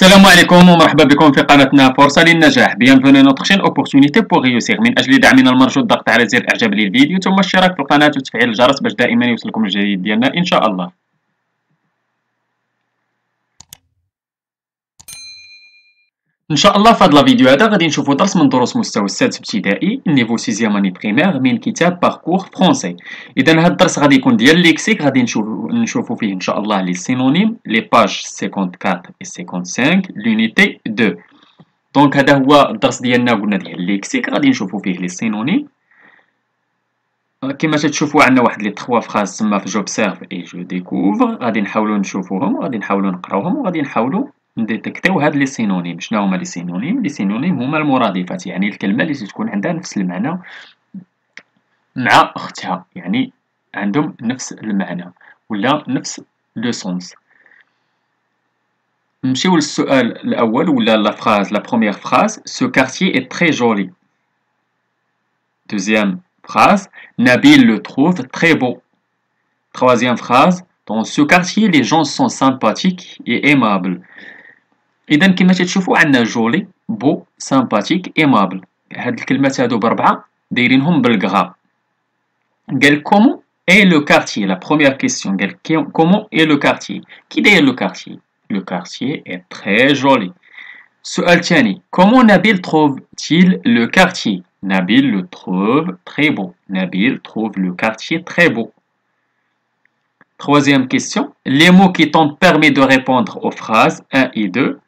السلام عليكم ومرحبا بكم في قناتنا فرصة للنجاح. Bienvenue à notre chaîne Opportunité pour réussir. من أجل دعمنا المرجو الضغط على زر إعجاب للفيديو ثم الاشتراك في القناة وتفعيل الجرس باش دائما يوصلكم الجديد ديالنا إن شاء الله. ان شاء الله في هذا الفيديو هذا غادي نشوفوا درس من دروس مستوى السادس ابتدائي نيفو سيزيام اني بريمير من كتاب باركور فرونسي. اذا هذا الدرس غادي يكون ديال ليكسيك، غادي نشوفوا فيه ان شاء الله لي سينونيم لي باج 54 و 55 لونيتي 2. دونك هذا هو الدرس ديالنا قلنا ديال ليكسيك، غادي نشوفوا فيه لي سينونيم. كما تشوفوا عندنا واحد لي 3 فراز تما في جوبسيرف اي جو ديكوفر، غادي نحاولوا نشوفوهم وغادي نحاولوا نقراوهم وغادي نحاولوا نديتكتيو هاد لي سينونيم. شنو هما لي سينونيم؟ لي سينونيم هما المرادفات، يعني الكلمه اللي تكون عندها نفس المعنى مع اختها، يعني عندهم نفس المعنى ولا نفس لو سونس. نمشيو للسؤال الاول ولا لا فراز، لا بروميير فراز: ce quartier est très joli. Deuxième phrase: Nabil le trouve très beau. Troisième phrase: dans ce quartier les gens sont sympathiques et aimables. اذا كما تشوفوا عندنا جولي، بو، سامباتيك، ايمابل. هاد الكلمات هادو بربعه دايرينهم بالكغا. قال كومون اي لو كارتيي، لا بروميير كيسيون قال كومون اي لو كارتيي، كي داير لو كارتيي؟ لو كارتيي اي تري جولي. السؤال الثاني: كومون نبيل تروف تيل لو كارتيي؟ نبيل لو تروف تري بو. نبيل تروف لو كارتيي تري بو. Troisième question: les mots qui t'ont permis de répondre aux phrases 1 et 2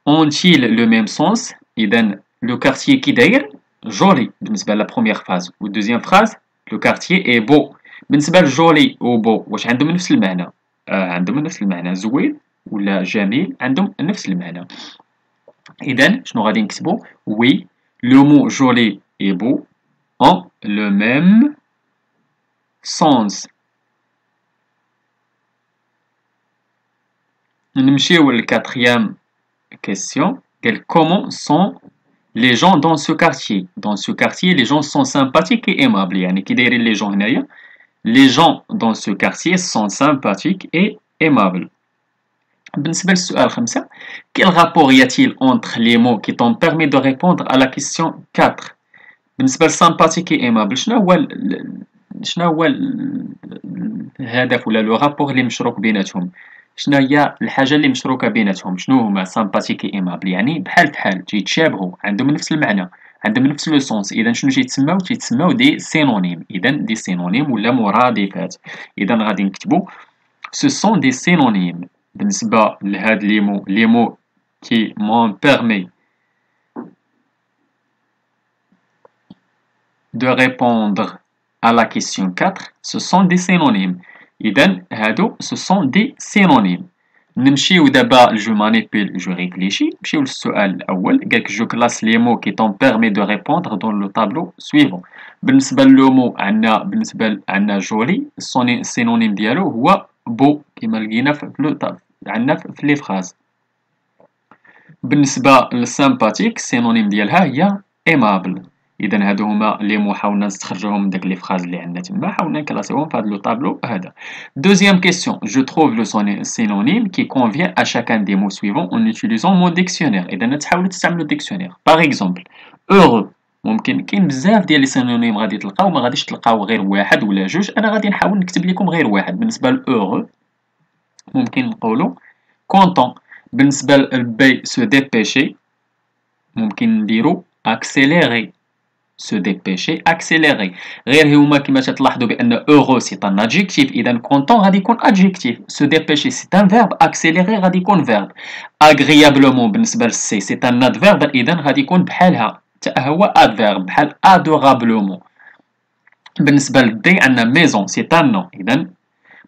ont-ils le même sens? إذن le quartier qui داير joli بالنسبة لا première phrase، و deuxième phrase le quartier est beau. بالنسبة لجولي و beau واش عندهم نفس المعنى؟ عندهم نفس المعنى، زوين ولا جميل عندهم نفس المعنى. إذن شنو غادي نكتبو؟ oui le mot joli et beau ont le même sens. نمشيو للكاتريام question. Comment sont les gens dans ce quartier? Dans ce quartier, les gens sont sympathiques et aimables. يعني كي دايرين les gens هنايا؟ Les gens dans ce quartier sont sympathiques et aimables. بالنسبة للسؤال 5: Quel rapport y a-t-il entre les mots qui t'ont permis de répondre à la question 4? بالنسبة لsympathique et aimable شنو هو الهدف ولا لو رابور اللي مشروك بيناتهم؟ شنو هي الحاجه اللي مشروكه بيناتهم؟ شنو هما سامباتيك اي ايمابل؟ يعني بحال بحال تيتشابهوا، عندهم نفس المعنى، عندهم نفس لو سونس. اذا شنو تيتسماو دي سينونيم. اذا دي سينونيم ولا مرادفات. اذا غادي نكتبوا سو سون دي سينونيم بالنسبه لهاد لي مو كي مون بيرمي de répondre à la question 4. Ce sont des synonymes. إذن هادو ce sont des synonymes. نمشيو دابا جو مانيبيل جو ريفليشي. نمشيو للسؤال الأول، قالك جو كلاس لي مو كي طون بيرمي دو ريبوندر دون لو طابلو سويفون. بالنسبة لو مو عندنا جولي، السينونيم ديالو هو بو كيما لقينا عندنا في لي فراز. بالنسبة للسامباتيك السينونيم ديالها هي ايمابل. اذا هادو هما لي مو حاولنا نستخرجوهم من داك لي فراز اللي عندنا تما، حاولنا نكلاسيوهم في هذا لو طابلو هذا. دوزيام كيسيون: جو تروف لو سينونيم كي كونفيان ا شاكان دي مو سويفون اون اوتيليزون مون ديكسيونير. اذا تحاولوا تستعملوا ديكسيونير. باغ اكزومبل heureux، ممكن كاين بزاف ديال لي سينونيم غادي تلقاو، ما غاديش تلقاو غير واحد ولا جوج، انا غادي نحاول نكتب لكم غير واحد. بالنسبه ل heureux ممكن نقولوا content. بالنسبه لبي سو ديبيشي ممكن نديرو accélérer. se dépêcher, accélérer. غير هما كما تلاحظوا بان heureux c'est un adjectif، اذا content غادي يكون adjectif. se dépêcher c'est un verbe، accélérer غادي يكون verbe. agréablement بالنسبه للسي c'est un adverbe، اذا غادي يكون بحالها حتى هو adverbe بحال adorablement. بالنسبه للدي عندنا maison c'est un nom، اذا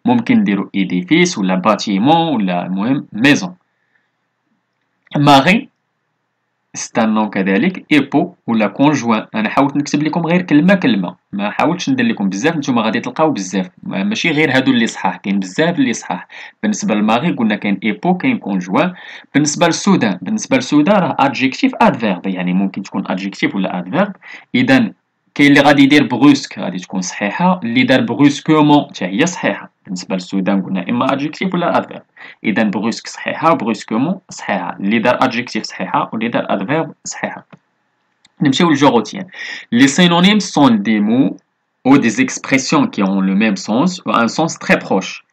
ممكن نديرو édifice ولا bâtiment ولا المهم maison. mari c'est un nom كذلك. époux ولا conjoint. انا حاولت نكتب لكم غير كلمه، ما حاولتش ندير لكم بزاف، نتوما غادي تلقاو بزاف، ماشي غير هادو اللي صحاح، كاين بزاف اللي صحاح. بالنسبه للماغي قلنا كاين époux كاين conjoint. بالنسبه للسودان راه adjectif adverb، يعني ممكن تكون adjectif ولا adverb. اذا كاين اللي غادي يدير بروسك غادي تكون صحيحه، اللي دار بروسكومون حتى هي صحيحه. بالنسبة للسودان قلنا إما adjectif ولا adverb. إذا بروسك صحيحة brusquement صحيحة. اللي دار adjectif صحيحة واللي دار adverb صحيحة. نمشيو للجوغوتيان. Les synonymes sont des mots ou des expressions qui ont le même sens ou un sens très proche.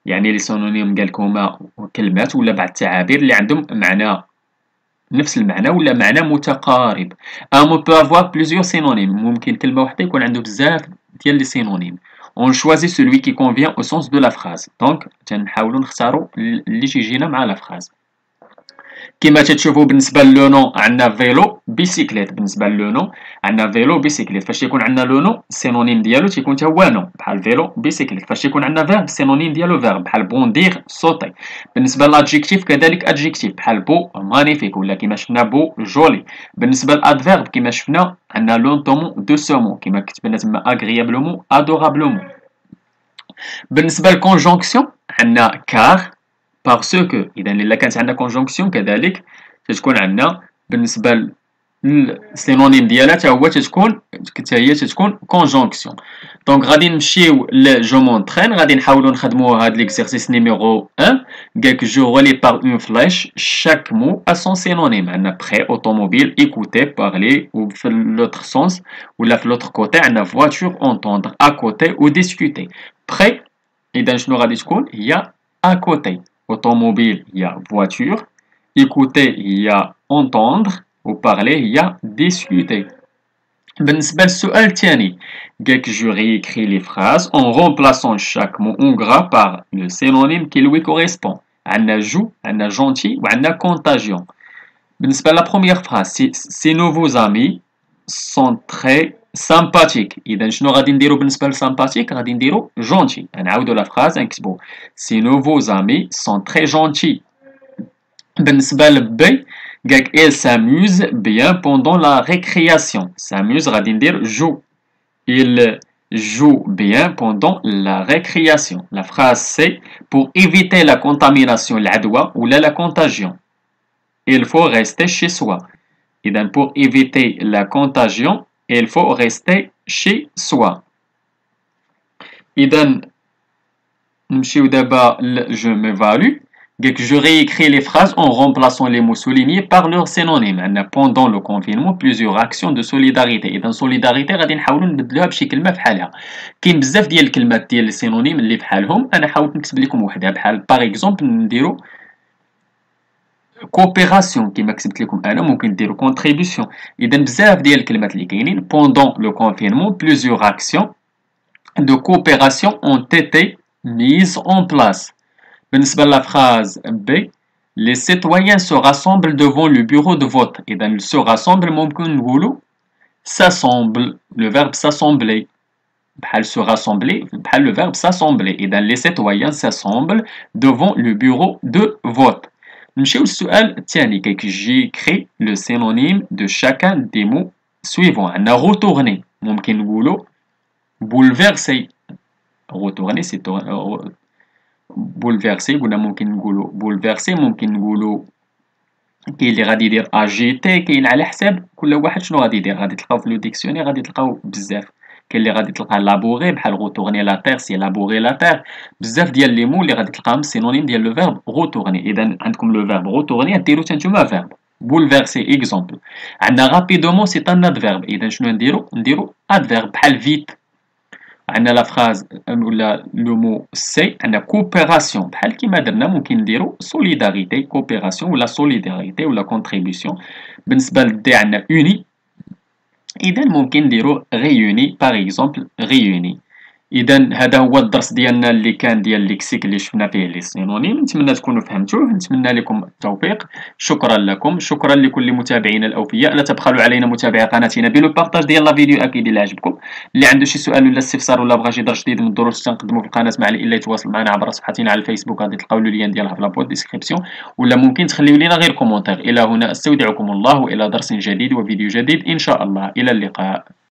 يعني les synonymes قالك هما كلمات ولا بعض التعابير اللي عندهم معنى نفس المعنى ولا معنى متقارب. Un mot peut avoir plusieurs synonymes. ممكن كلمة واحدة يكون عنده بزاف ديال لي synonymes. On choisit celui qui convient au sens de la phrase. Donc تنحاولوا نختاروا اللي تيجينا مع la phrase. كما تتشوفوا بالنسبه لو نو عندنا فيلو بيسيكليت. بالنسبه لو نو عندنا فيلو بيسيكليت. فاش يكون عندنا لو نو السينونيم ديالو تيكون تا هو نو بحال فيلو بيسيكليت. فاش يكون عندنا فيرب السينونيم ديالو فيرب بحال بوندير صوتي. بالنسبه لادجيكتيف كذلك ادجيكتيف بحال بو مانيفيك ولا كما شفنا بو جولي. بالنسبه لادفيرب كما شفنا عندنا لونتومون دو سومون كما كتبنا تما اغريابلومون ادورابلومون. بالنسبه للكونجونكسيون عندنا كار parce que إذا إلا كانت عندنا conjonction كذلك تتكون عندنا بالنسبة للسينونيم ديالها تا هو تتكون conjonction. دونك غادي نمشيو ل جو مونطرين. غادي نحاولو نخدمو هاد ليكزارسيس نيميرو 1. قالك جو ريلي بار اون فلاش chaque mot a son synonyme. عندنا prêt automobile écouter parler ou في l'autre sens ولا في l'autre côté عندنا voiture entendre à côté ou discuter. prêt إذا شنو غادي تكون هي à côté. Automobile, il y a voiture. Écouter, il y a entendre. Ou parler, il y a discuter. بالنسبة للسؤال الثاني قالك je réécris les phrases en remplaçant chaque mot en gras par le synonyme qui lui correspond. عندنا جو, عندنا gentil وعندنا contagion. بالنسبة لا première phrase, ces nouveaux amis sont très sympathique. إذا شنو غادي نديرو بالنسبة لسامباتيك؟ غادي نديرو جونتي. نعاودو لا فراز نكتبو سي nouveaux amis sont très gentils. بالنسبة لبي قالك il s'amuse bien pendant la récréation. s'amuse غادي ندير جو. il joue bien pendant la récréation. La phrase c'est pour éviter la contamination العدوى ولا la contagion. Il faut rester chez soi. إذا pour éviter la contagion il faut rester chez soi. إذا نمشيو دابا je m'évalue. Je réécris les phrases en remplaçant les mots soulignés par leurs synonymes. عندنا pendant le confinement plusieurs actions de solidarité. إذا solidarité غادي نحاولوا نبدلوها بشي كلمة بحالها. كاين بزاف ديال الكلمات ديال السينونيم اللي بحالهم. أنا حاولت نكتب لكم وحدة بحال par exemple نديرو coopération كما كتبت لكم انا. ممكن ديروا contribution. اذا بزاف ديال الكلمات اللي كاينين pendant le confinement plusieurs actions de coopération ont été mises en place. بالنسبه لا phrase B les citoyens se rassemblent devant le bureau de vote. اذا se rassemble ممكن نقولوا s'assemble le verbe s'assembler بحال se rassembler بحال le verbe s'assembler. اذا les citoyens s'assemblent devant le bureau de vote. نمشيو للسؤال الثاني كيك j'écris le synonyme de chacun des mots suivants. عندنا retourner ممكن نقولوا bouleverser. retourner c'est bouleverser. قلنا ممكن نقولوا bouleverser. ممكن نقولوا كاين اللي غادي يدير agiter. كاين على حساب كل واحد شنو غادي يدير. غادي تلقاو في لو ديكسيونير غادي تلقاو بزاف. كاين اللي غادي تلقى لابوغي بحال غوتورني لا تير سي لابوغي لا تير. بزاف ديال لي مو اللي غادي تلقاهم سينونيم ديال لو فيرب غوتورني. اذا عندكم لو فيرب غوتورني ديروا نتوما فيرب بولفيرسي اكزومبل. عندنا رابيدومون سي ان ادفيرب. اذا شنو نديرو ادفيرب بحال فيت. عندنا لا فراز ولا لو مو سي عندنا كوبيراسيون بحال كيما درنا. ممكن نديرو سوليداريتي كوبيراسيون ولا سوليداريتي ولا كونتريبيسيون. بالنسبه لدي عندنا اوني. إذا ممكن نديرو غيوني باغ اكزومبل غيوني. إذا هذا هو الدرس ديالنا اللي كان ديال ليكسيك اللي شفنا فيه لي سينونيم. نتمنى تكونوا فهمتوه. نتمنى لكم التوفيق. شكرا لكم. شكرا لكل متابعينا الأوفياء. لا تبخلوا علينا متابعة قناتنا بلو بارطاج ديال لا فيديو أكيد إلا عجبكم. اللي عنده شي سؤال ولا استفسار ولا بغى شي درس جديد من الدروس تنقدموا في القناة مع إلا يتواصل معنا عبر صفحتنا على الفيسبوك. غادي تلقاو لو لين ديالها في لابود ديسكريبسيون ولا ممكن تخليو لينا غير كومونتير. إلى هنا استودعكم الله وإلى درس جديد وفيديو جديد إن شاء الله. إلى اللقاء.